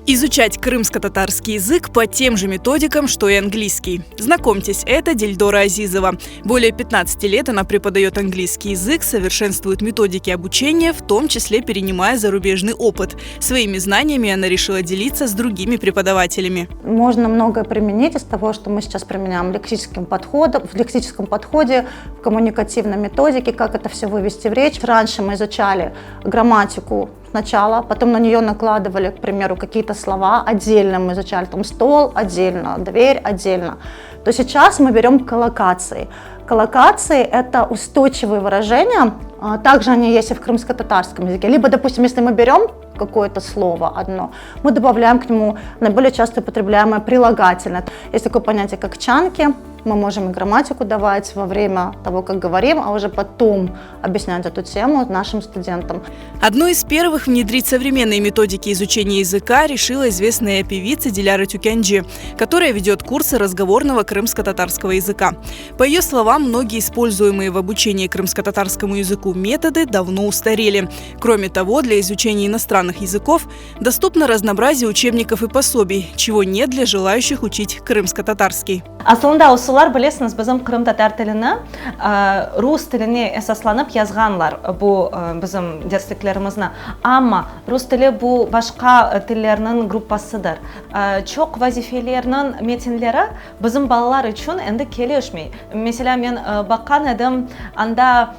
Изучать крымско-татарский язык по тем же методикам, что и английский. Знакомьтесь, это Дильдора Азизова. Более 15 лет она преподает английский язык, совершенствует методики обучения, в том числе перенимая зарубежный опыт. Своими знаниями она решила делиться с другими преподавателями. Можно многое применить из того, что мы сейчас применяем в лексическом подходе, в коммуникативной методике, как это все вывести в речь. Раньше мы изучали грамматику сначала, потом на нее накладывали, к примеру, какие-то слова отдельно, мы изучали там стол отдельно, дверь отдельно. То сейчас мы берем коллокации. Коллокации – это устойчивые выражения, также они есть и в крымско-татарском языке. Либо, допустим, если мы берем какое-то слово одно, мы добавляем к нему наиболее часто употребляемое прилагательное. Есть такое понятие, как чанки. Мы можем и грамматику давать во время того, как говорим, а уже потом объяснять эту тему нашим студентам. Одной из первых внедрить современные методики изучения языка решила известная певица Диляра Тюкянджи, которая ведет курсы разговорного крымско-татарского языка. По ее словам, многие используемые в обучении крымско-татарскому языку методы давно устарели. Кроме того, для изучения иностранных языков доступно разнообразие учебников и пособий, чего нет для желающих учить крымско-татарский. Олар білесіңіз, біздің Крым татар тіліні рус тіліне эсасланып язғанлар бұл біздің дәрістіктерімізні. Амма рус тілі бұл башқа тілдерінің группасыдыр. Чоқ вазифелерінің метинлері біздің балалар үшін енді келе үшмей. Mesela мен баққан едім, анда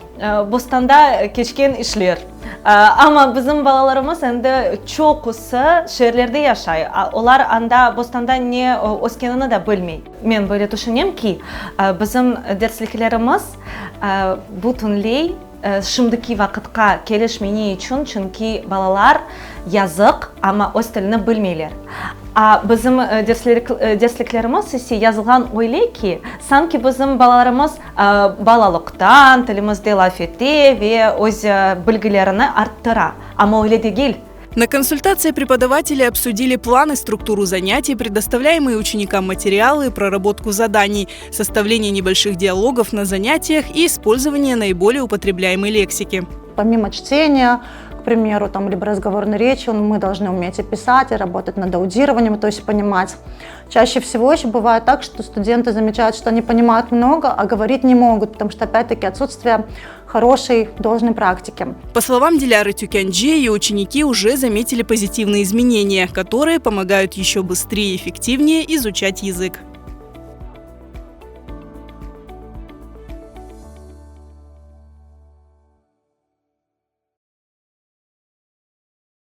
бостанда кешкен ішлер. Ama bizim balalarımız endi çoğusu şehirlerde yaşay. Onlar anda bostanda ne oskenini de bilmey. Men böyle düşünüyorum ki bizim dersliklerimiz bütünley şimdiki vakitka gelişmeni için, çünkü balalar yazık ama öz tilini bilmeyler. Bizim dersliklerimiz ise yazılgan öyle ki sanki bizim balalarımız balalıktan tilimizde laf etti ve öz bilgilerini arttıra. Ama öyle değil. На консультации преподаватели обсудили планы, структуру занятий, предоставляемые ученикам материалы, проработку заданий, составление небольших диалогов на занятиях и использование наиболее употребляемой лексики. Помимо чтения, к примеру, либо разговорной речи, мы должны уметь и писать, и работать над аудированием, то есть понимать. Чаще всего еще бывает так, что студенты замечают, что они понимают много, а говорить не могут, потому что, опять-таки, отсутствие хорошей должной практики. По словам Диляры Тюкянджи, ее ученики уже заметили позитивные изменения, которые помогают еще быстрее и эффективнее изучать язык.